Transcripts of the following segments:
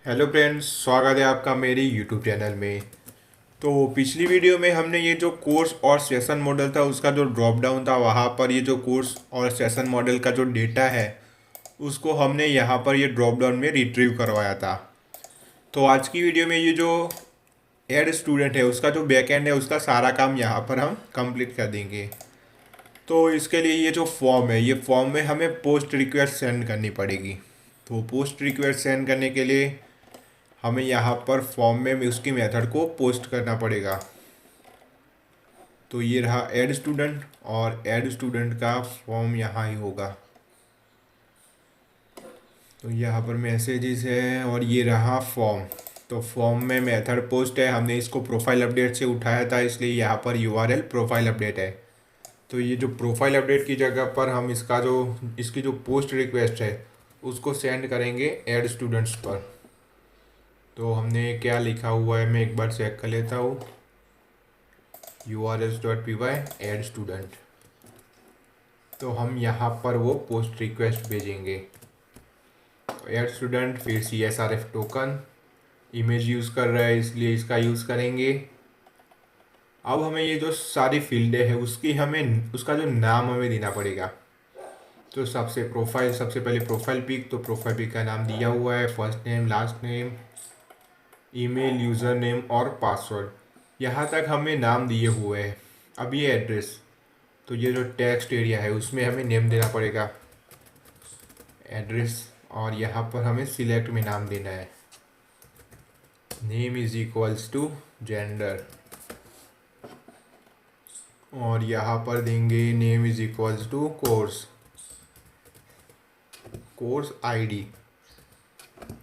Hello friends, स्वागत है आपका मेरी यूट्यूब चैनल में। तो पिछली वीडियो में हमने ये जो कोर्स और सेशन मॉडल था उसका जो ड्रॉप डाउन था, वहाँ पर ये जो कोर्स और सेशन मॉडल का जो डेटा है उसको हमने यहाँ पर ये ड्रॉप डाउन में रिट्रीव करवाया था। तो आज की वीडियो में ये जो एड स्टूडेंट है उसका जो बैकएंड है उसका सारा काम यहाँ पर हम कंप्लीट कर देंगे। तो इसके लिए ये जो फॉर्म है, ये फॉर्म में हमें पोस्ट रिक्वेस्ट सेंड करनी पड़ेगी। तो पोस्ट रिक्वेस्ट सेंड करने के लिए हमें यहाँ पर फॉर्म में उसकी मेथड को पोस्ट करना पड़ेगा। तो ये रहा ऐड स्टूडेंट और ऐड स्टूडेंट का फॉर्म यहाँ ही होगा। तो यहाँ पर मैसेजेस है और ये रहा फॉर्म। तो फॉर्म में मेथड पोस्ट है, हमने इसको प्रोफाइल अपडेट से उठाया था इसलिए यहाँ पर यूआरएल प्रोफाइल अपडेट है। तो ये जो प्रोफाइल अपडेट की जगह पर हम इसकी जो पोस्ट रिक्वेस्ट है उसको सेंड करेंगे ऐड स्टूडेंट्स पर। तो हमने क्या लिखा हुआ है मैं एक बार चेक कर लेता हूँ। urls.py add student. तो हम यहाँ पर वो पोस्ट रिक्वेस्ट भेजेंगे। ऐड स्टूडेंट, फिर CSRF टोकन, इमेज यूज़ कर रहा है इसलिए इसका यूज़ करेंगे। अब हमें ये जो सारी फील्डें है उसका जो नाम हमें देना पड़ेगा। तो सबसे पहले प्रोफाइल पिक। तो प्रोफाइल पिक का नाम दिया हुआ है, first name, last name, email, user name और पासवर्ड। यहाँ तक हमें नाम दिए हुए हैं। अब ये एड्रेस, तो ये जो टेक्स्ट एरिया है उसमें हमें नेम देना पड़ेगा, एड्रेस। और यहाँ पर हमें सिलेक्ट में नाम देना है, name is equals to gender. और यहाँ पर देंगे name is equals to course ID.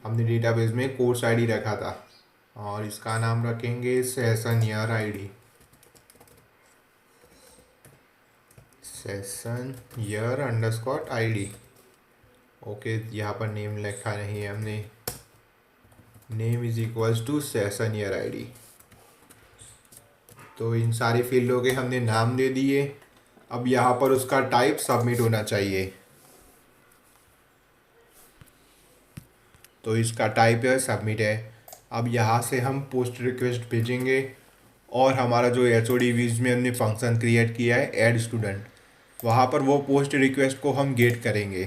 हमने डेटाबेस में कोर्स आईडी रखा था और इसका नाम रखेंगे session year ID, session year underscore ID. Okay, यहाँ पर नेम लिखा नहीं है हमने, name is equals to session year ID. तो इन सारी फील्डों के हमने नाम दे दिए। अब यहाँ पर उसका टाइप सबमिट होना चाहिए। तो इसका टाइप है सबमिट है। अब यहाँ से हम पोस्ट रिक्वेस्ट भेजेंगे और हमारा जो HOD वीज में हमने फंक्शन क्रिएट किया है ऐड स्टूडेंट, वहाँ पर वो पोस्ट रिक्वेस्ट को हम गेट करेंगे।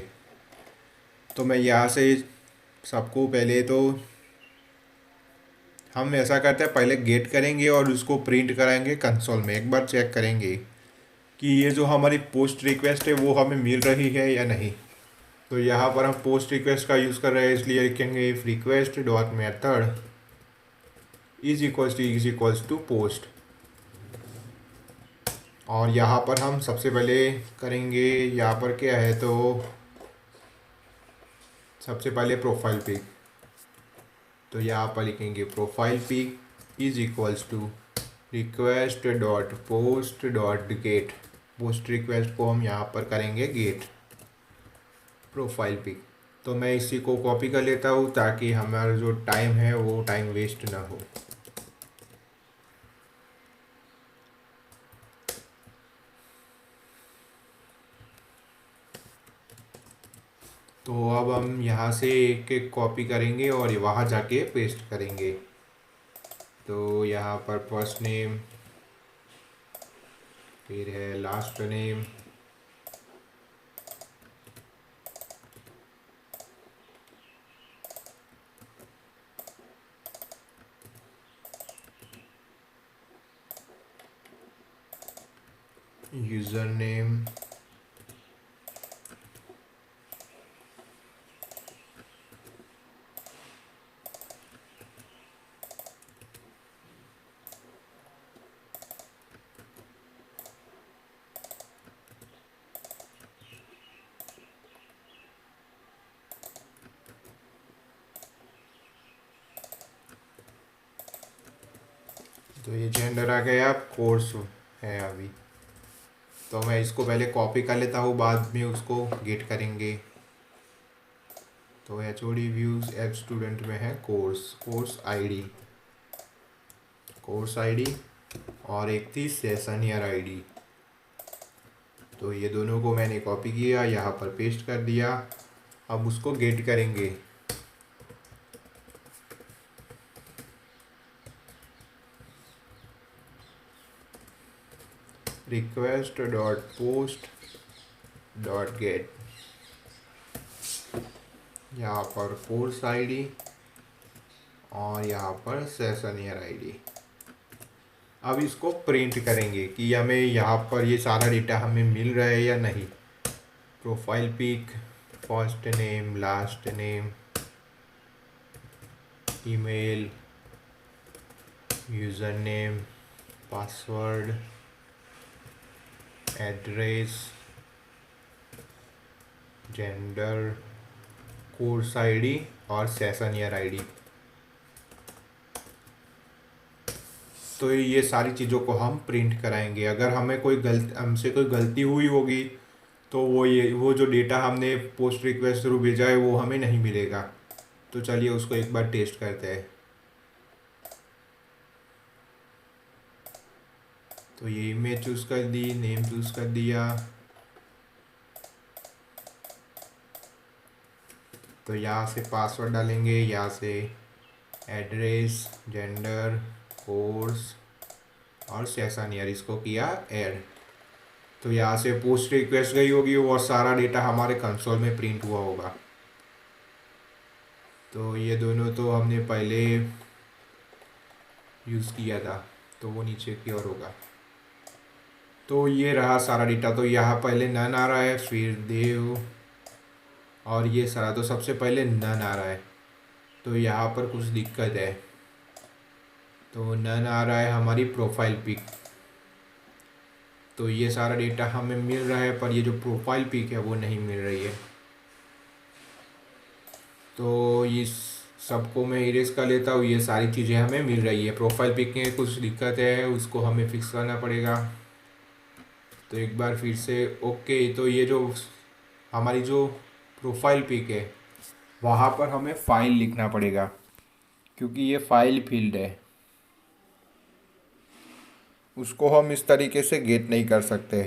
तो मैं यहाँ से सबको पहले तो हम ऐसा करते हैं, पहले गेट करेंगे और उसको प्रिंट कराएंगे कंसोल में। एक बार चेक करेंगे कि ये जो हमारी पोस्ट रिक्वेस्ट है वो हमें मिल रही है या नहीं। तो यहाँ पर हम पोस्ट रिक्वेस्ट का यूज़ कर रहे हैं इसलिए लिखेंगे if request dot method is equals to post. और यहाँ पर हम सबसे पहले करेंगे, यहाँ पर क्या है तो सबसे पहले प्रोफाइल पिक। तो यहाँ पर लिखेंगे profile pic is equals to request dot post dot get. Post request को हम यहाँ पर करेंगे गेट प्रोफाइल पिक। तो मैं इसी को कॉपी कर लेता हूँ ताकि हमारा जो टाइम है वो टाइम वेस्ट ना हो। तो अब हम यहाँ से एक एक कॉपी करेंगे और वहाँ जाके पेस्ट करेंगे। तो यहाँ पर फर्स्ट नेम, फिर है लास्ट नेम, यूज़र नेम, तो ये जेंडर आ गया, कोर्स है अभी। तो मैं इसको पहले कॉपी कर लेता हूँ, बाद में उसको गेट करेंगे। तो HOD व्यूज़ एड स्टूडेंट में है कोर्स आईडी और एक थी सेशन ईयर आईडी। तो ये दोनों को मैंने कॉपी किया, यहाँ पर पेस्ट कर दिया। अब उसको गेट करेंगे। Request dot post dot get, यहाँ पर कोर्स आईडी और यहाँ पर सेशन ईयर आईडी। अब इसको प्रिंट करेंगे कि हमें यहाँ पर ये सारा डेटा हमें मिल रहा है या नहीं। Profile pic, first name, last name, email, user name, password, address, gender, course ID और सेशन ईयर आईडी। तो ये सारी चीज़ों को हम प्रिंट कराएंगे। अगर हमें हमसे कोई गलती हुई होगी तो वो जो डेटा हमने पोस्ट रिक्वेस्ट थ्रू भेजा है वो हमें नहीं मिलेगा। तो चलिए उसको एक बार टेस्ट करते हैं। तो ये इमेज चूज़ कर दी, नेम चूज़ कर दिया। तो यहाँ से पासवर्ड डालेंगे, यहाँ से एड्रेस, जेंडर, कोर्स और सेशन ईयर, इसको किया ऐड। तो यहाँ से पोस्ट रिक्वेस्ट गई होगी और सारा डेटा हमारे कंसोल में प्रिंट हुआ होगा। तो ये दोनों तो हमने पहले यूज़ किया था, तो वो नीचे की ओर होगा। तो ये रहा सारा डेटा। तो यहाँ पहले नन आ रहा है, फिर देव और ये सारा। तो सबसे पहले नन आ रहा है, तो यहाँ पर कुछ दिक्कत है। तो नन आ रहा है हमारी प्रोफाइल पिक। तो ये सारा डेटा हमें मिल रहा है, पर ये जो प्रोफाइल पिक है वो नहीं मिल रही है। तो इस सबको मैं इरेज कर लेता हूँ। ये सारी चीज़ें हमें मिल रही है। प्रोफाइल पिक में कुछ दिक्कत है, उसको हमें फिक्स करना पड़ेगा। तो एक बार फिर से ओके। तो ये जो हमारी जो प्रोफाइल पिक है वहाँ पर हमें फ़ाइल लिखना पड़ेगा, क्योंकि ये फ़ाइल फील्ड है। उसको हम इस तरीके से गेट नहीं कर सकते।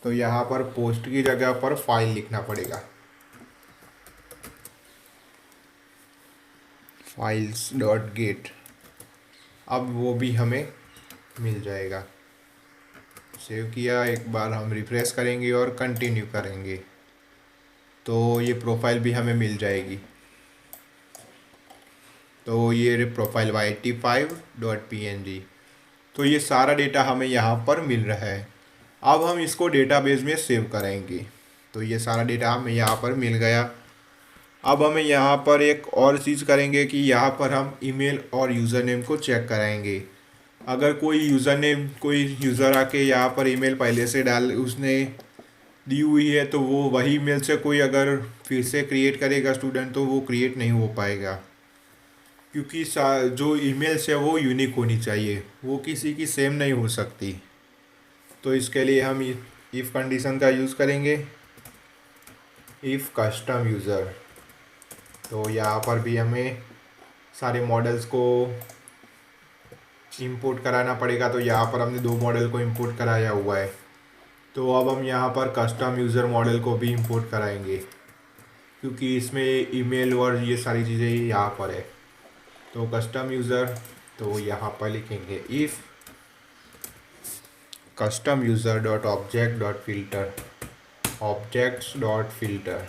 तो यहाँ पर पोस्ट की जगह पर फाइल लिखना पड़ेगा, फाइल्स डॉट गेट। अब वो भी हमें मिल जाएगा। सेव किया, एक बार हम रिफ्रेश करेंगे और कंटिन्यू करेंगे तो ये प्रोफाइल भी हमें मिल जाएगी। तो ये प्रोफाइल YT5.png। तो ये सारा डेटा हमें यहाँ पर मिल रहा है। अब हम इसको डेटाबेस में सेव करेंगे। तो ये सारा डेटा हमें यहाँ पर मिल गया। अब हमें यहाँ पर एक और चीज़ करेंगे कि यहाँ पर हम ईमेल और यूज़र नेम को चेक कराएंगे। अगर कोई यूज़र आके यहाँ पर ईमेल पहले से उसने दी हुई है, तो वो वही ईमेल से कोई अगर फिर से क्रिएट करेगा स्टूडेंट, तो वो क्रिएट नहीं हो पाएगा, क्योंकि जो ईमेल्स है वो यूनिक होनी चाहिए, वो किसी की सेम नहीं हो सकती। तो इसके लिए हम इफ़ कंडीशन का यूज़ करेंगे, इफ़ कस्टम यूज़र। तो यहाँ पर भी हमें सारे मॉडल्स को इंपोर्ट कराना पड़ेगा। तो यहाँ पर हमने 2 मॉडल को इंपोर्ट कराया हुआ है। तो अब हम यहाँ पर कस्टम यूज़र मॉडल को भी इंपोर्ट कराएंगे, क्योंकि इसमें ईमेल और ये सारी चीज़ें यहाँ पर है। तो कस्टम यूज़र, तो यहाँ पर लिखेंगे if custom user dot object dot filter, objects dot filter,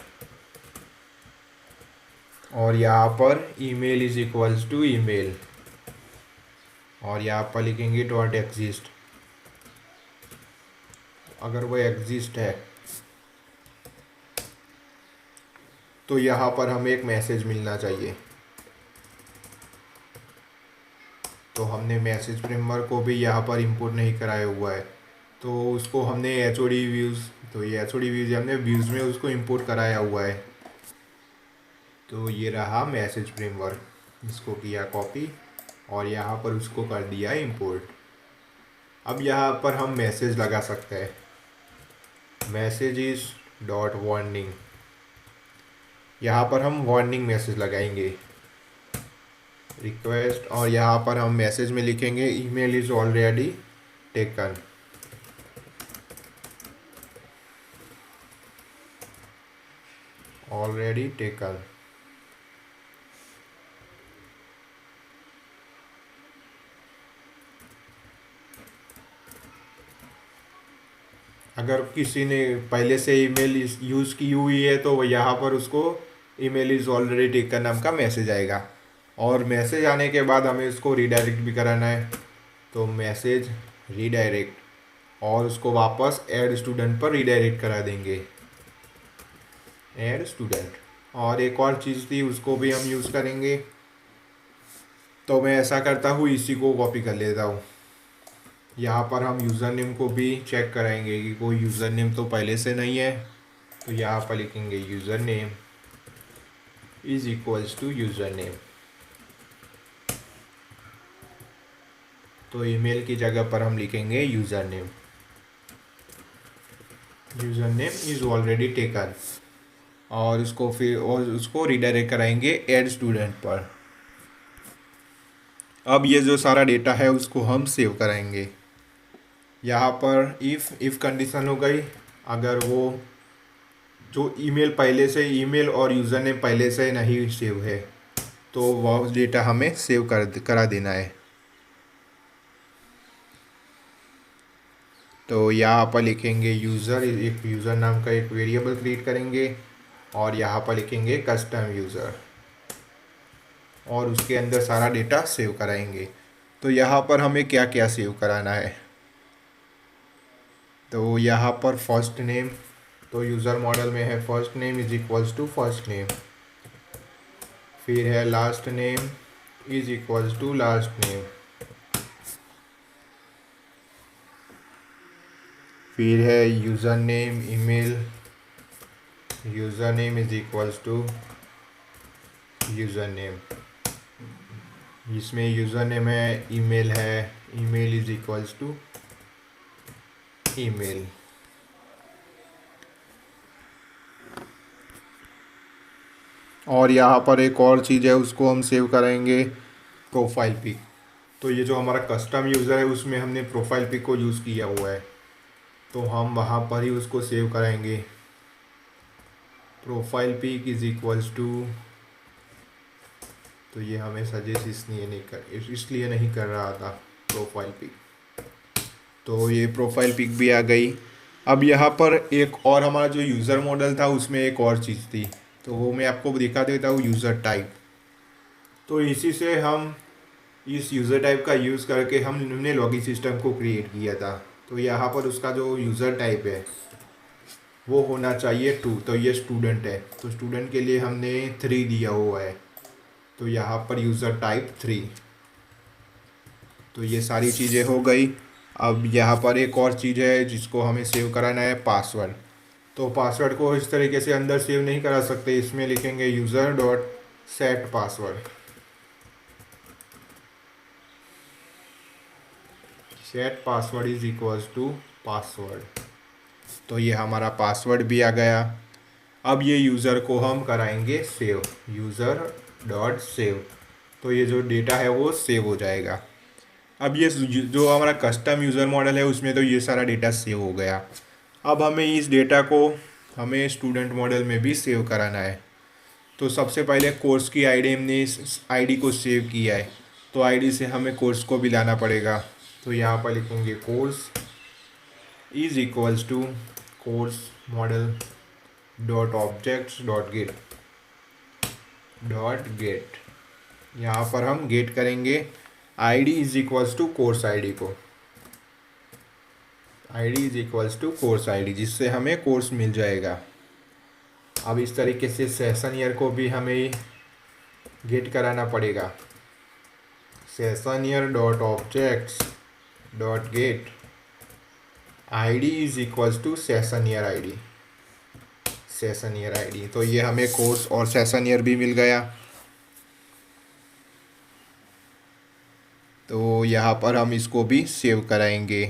और यहाँ पर email is equals to email, और यहाँ पर लिखेंगे डॉट एग्जिस्ट। अगर वो एग्जिस्ट है तो यहाँ पर हमें एक मैसेज मिलना चाहिए। तो हमने मैसेज फ्रेमवर्क को भी यहाँ पर इंपोर्ट नहीं कराया हुआ है, तो उसको हमने HOD व्यूज़, तो ये HOD व्यूज़ हमने व्यूज़ में उसको इंपोर्ट कराया हुआ है। तो ये रहा मैसेज फ्रेमवर्क, इसको किया कॉपी और यहाँ पर उसको कर दिया इंपोर्ट। अब यहाँ पर हम मैसेज लगा सकते हैं, मैसेजेस डॉट वार्निंग। यहाँ पर हम वार्निंग मैसेज लगाएंगे, रिक्वेस्ट, और यहाँ पर हम मैसेज में लिखेंगे email is already taken. Already taken. अगर किसी ने पहले से ईमेल यूज़ की हुई है तो यहाँ पर उसको ईमेल इज़ ऑलरेडी टेकन नाम का मैसेज आएगा, और मैसेज आने के बाद हमें उसको रीडायरेक्ट भी कराना है। तो मैसेज रीडायरेक्ट, और उसको वापस ऐड स्टूडेंट पर रीडायरेक्ट करा देंगे, ऐड स्टूडेंट। और एक और चीज़ थी उसको भी हम यूज़ करेंगे। तो मैं ऐसा करता हूँ, इसी को कॉपी कर लेता हूँ। यहाँ पर हम यूज़र नेम को भी चेक कराएंगे कि कोई यूज़र नेम तो पहले से नहीं है। तो यहाँ पर लिखेंगे user name is equals to user name. तो ईमेल की जगह पर हम लिखेंगे user name, user name is already taken, और उसको रीडायरेक्ट कराएंगे ऐड स्टूडेंट पर। अब ये जो सारा डेटा है उसको हम सेव कराएंगे। यहाँ पर इफ़ कंडीशन हो गई, अगर वो जो ईमेल और यूज़र नेम पहले से नहीं सेव है तो वह डेटा हमें सेव करा देना है। तो यहाँ पर लिखेंगे एक यूज़र नाम का एक वेरिएबल क्रिएट करेंगे, और यहाँ पर लिखेंगे कस्टम यूज़र, और उसके अंदर सारा डेटा सेव कराएंगे। तो यहाँ पर हमें क्या क्या सेव कराना है, तो यहाँ पर फर्स्ट नेम, तो यूज़र मॉडल में है first name is equals to first name, फिर है last name is equals to last name, फिर है user name email, user name is equals to user name, इसमें यूज़र नेम है email is equals to email. और यहाँ पर एक और चीज़ है उसको हम सेव करेंगे, प्रोफाइल पिक। तो ये जो हमारा कस्टम यूज़र है उसमें हमने प्रोफाइल पिक को यूज़ किया हुआ है, तो हम वहाँ पर ही उसको सेव कराएंगे। Profile pic is equals to, तो ये हमें सजेस्ट इसलिए नहीं कर रहा था प्रोफाइल पिक। तो ये प्रोफाइल पिक भी आ गई। अब यहाँ पर एक और हमारा जो यूज़र मॉडल था उसमें एक और चीज़ थी, तो वो मैं आपको दिखा देता हूँ, यूज़र टाइप। तो इसी से हम इस यूज़र टाइप का यूज़ करके हमने लॉगिन सिस्टम को क्रिएट किया था। तो यहाँ पर उसका जो यूज़र टाइप है वो होना चाहिए 2। तो ये स्टूडेंट है, तो स्टूडेंट के लिए हमने 3 दिया हुआ है, तो यहाँ पर यूज़र टाइप 3। तो ये सारी चीज़ें हो गई। अब यहाँ पर एक और चीज़ है जिसको हमें सेव कराना है, पासवर्ड। तो पासवर्ड को इस तरीके से अंदर सेव नहीं करा सकते, इसमें लिखेंगे user dot set password, set password is equals to password. तो ये हमारा पासवर्ड भी आ गया। अब ये यूज़र को हम कराएंगे सेव, यूज़र डॉट सेव, तो ये जो डेटा है वो सेव हो जाएगा। अब ये जो हमारा कस्टम यूज़र मॉडल है उसमें तो ये सारा डेटा सेव हो गया। अब हमें इस डेटा को हमें स्टूडेंट मॉडल में भी सेव कराना है। तो सबसे पहले कोर्स की आईडी, हमने इस आईडी को सेव किया है, तो आईडी से हमें कोर्स को भी लाना पड़ेगा। तो यहाँ पर लिखेंगे course is equals to course model dot objects dot get. यहाँ पर हम गेट करेंगे ID is equals to course ID को, ID is equals to course ID, जिससे हमें कोर्स मिल जाएगा। अब इस तरीके से सेशन ईयर को भी हमें गेट कराना पड़ेगा, session year dot objects dot get ID is equals to session year ID, session year ID. तो ये हमें कोर्स और सेशन ईयर भी मिल गया। तो यहाँ पर हम इसको भी सेव कराएंगे।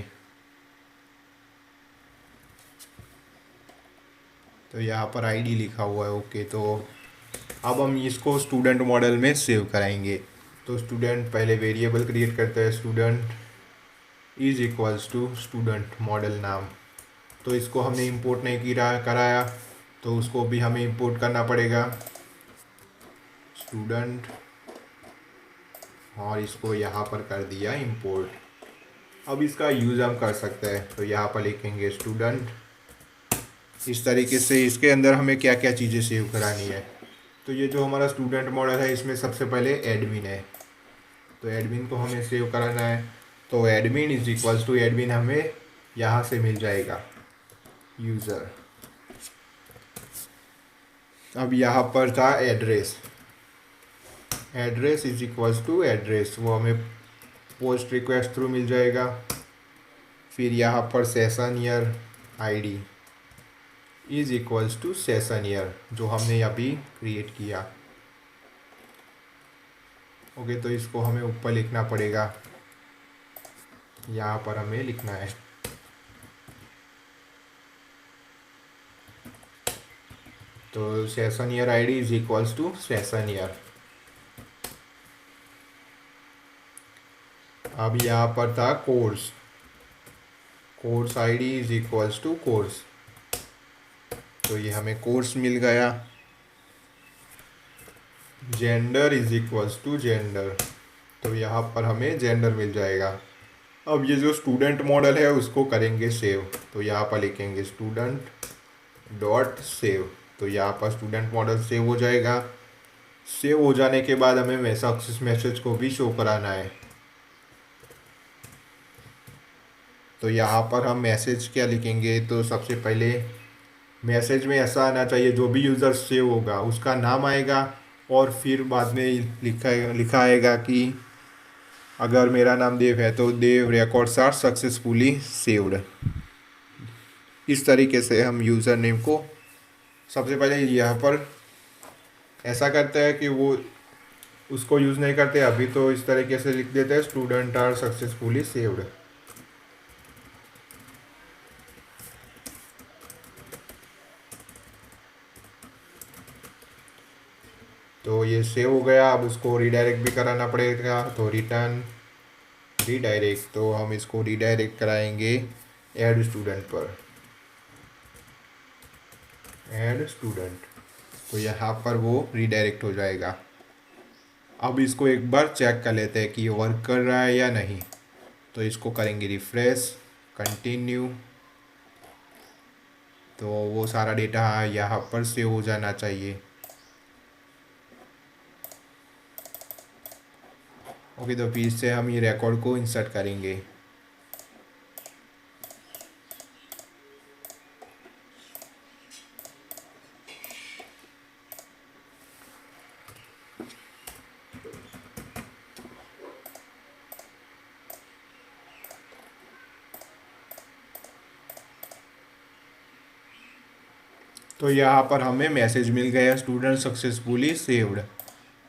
तो यहाँ पर आईडी लिखा हुआ है, ओके। तो अब हम इसको स्टूडेंट मॉडल में सेव कराएंगे। तो स्टूडेंट पहले वेरिएबल क्रिएट करते हैं, student is equals to student model नाम। तो इसको हमने इंपोर्ट नहीं कराया, तो उसको भी हमें इंपोर्ट करना पड़ेगा, स्टूडेंट, और इसको यहाँ पर कर दिया इंपोर्ट। अब इसका यूज़ हम कर सकते हैं, तो यहाँ पर लिखेंगे स्टूडेंट। इस तरीके से इसके अंदर हमें क्या क्या चीज़ें सेव करानी है। तो ये जो हमारा स्टूडेंट मॉडल है इसमें सबसे पहले एडमिन है, तो एडमिन को हमें सेव कराना है। तो admin is equals to admin हमें यहाँ से मिल जाएगा यूज़र। अब यहाँ पर था address, address is equals to address, वो हमें पोस्ट रिक्वेस्ट थ्रू मिल जाएगा। फिर यहाँ पर session year ID is equals to session year, जो हमने अभी क्रिएट किया। ओके, तो इसको हमें ऊपर लिखना पड़ेगा, यहाँ पर हमें लिखना है। तो session year ID is equals to session year. अब यहाँ पर था course, course ID is equals to course, तो ये हमें कोर्स मिल गया। Gender is equals to gender, तो यहाँ पर हमें जेंडर मिल जाएगा। अब ये जो स्टूडेंट मॉडल है उसको करेंगे सेव, तो यहाँ पर लिखेंगे स्टूडेंट डॉट सेव, तो यहाँ पर स्टूडेंट मॉडल सेव हो जाएगा। सेव हो जाने के बाद हमें सक्सेस मैसेज को भी शो कराना है। तो यहाँ पर हम मैसेज क्या लिखेंगे, तो सबसे पहले मैसेज में ऐसा आना चाहिए, जो भी यूज़र सेव होगा उसका नाम आएगा और फिर बाद में लिखा आएगा कि अगर मेरा नाम देव है तो देव रिकॉर्ड्स आर सक्सेसफुली सेव्ड। इस तरीके से हम यूज़र नेम को सबसे पहले यहाँ पर ऐसा करते हैं कि वो उसको यूज़ नहीं करते अभी, तो इस तरीके से लिख देते हैं स्टूडेंट आर सक्सेसफुली सेव्ड। तो ये सेव हो गया। अब उसको रीडायरेक्ट भी कराना पड़ेगा, तो रिटर्न रीडायरेक्ट, तो हम इसको रीडायरेक्ट कराएंगे ऐड स्टूडेंट पर, ऐड स्टूडेंट, तो यहाँ पर वो रीडायरेक्ट हो जाएगा। अब इसको एक बार चेक कर लेते हैं कि ये वर्क कर रहा है या नहीं, तो इसको करेंगे रिफ्रेश, कंटिन्यू, तो वो सारा डेटा यहाँ पर सेव हो जाना चाहिए। ओके, तो फिर से हम ये रिकॉर्ड को इंसर्ट करेंगे। तो यहाँ पर हमें मैसेज मिल गया स्टूडेंट सक्सेसफुली सेव्ड,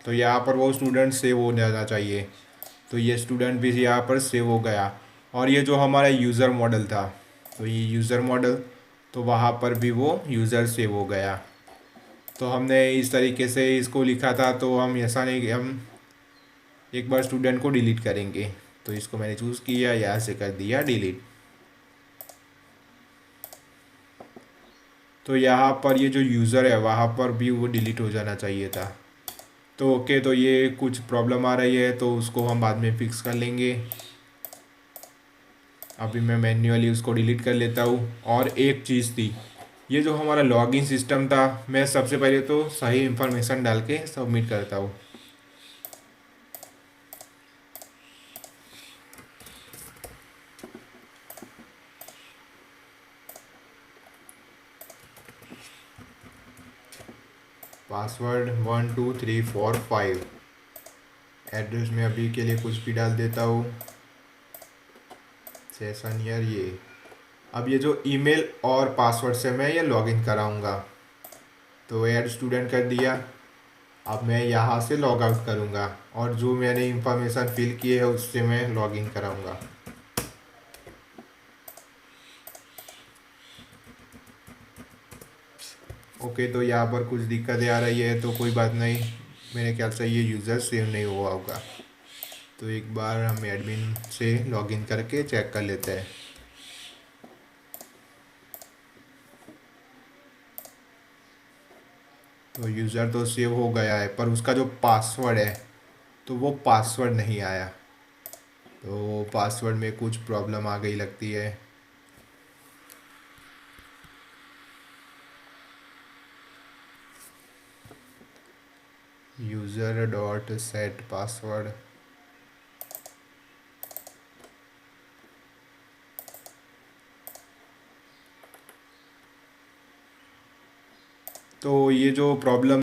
तो यहाँ पर वो स्टूडेंट सेव हो जाना चाहिए। तो ये स्टूडेंट भी यहाँ पर सेव हो गया। और ये जो हमारा यूज़र मॉडल था, तो ये यूज़र मॉडल, तो वहाँ पर भी वो यूज़र सेव हो गया। तो हमने इस तरीके से इसको लिखा था, तो हम ऐसा नहीं कि हम एक बार स्टूडेंट को डिलीट करेंगे, तो इसको मैंने चूज़ किया, यहाँ से कर दिया डिलीट। तो यहाँ पर ये जो यूज़र है वहाँ पर भी वो डिलीट हो जाना चाहिए था। तो ओके, तो ये कुछ प्रॉब्लम आ रही है तो उसको हम बाद में फिक्स कर लेंगे। अभी मैं मैन्युअली उसको डिलीट कर लेता हूँ। और एक चीज़ थी, ये जो हमारा लॉगिन सिस्टम था, मैं सबसे पहले तो सही इन्फॉर्मेशन डाल के सबमिट करता हूँ। पासवर्ड 1 2 3 4 5, एड्रेस में अभी के लिए कुछ भी डाल देता हूँ, सेशन ईयर ये। अब ये जो ईमेल और पासवर्ड से मैं ये लॉगिन कराऊंगा, तो ऐड स्टूडेंट कर दिया। अब मैं यहाँ से लॉग आउट करूँगा और जो मैंने इंफॉर्मेशन फिल की है उससे मैं लॉगिन कराऊँगा। ओके, तो यहाँ पर कुछ दिक्कतें आ रही है, तो कोई बात नहीं, मेरे ख्याल से ये यूज़र सेव नहीं हुआ होगा। तो एक बार हम एडमिन से लॉगिन करके चेक कर लेते हैं। तो यूज़र तो सेव हो गया है, पर उसका जो पासवर्ड है तो वो पासवर्ड नहीं आया। तो पासवर्ड में कुछ प्रॉब्लम आ गई लगती है। User dot set password. तो ये जो प्रॉब्लम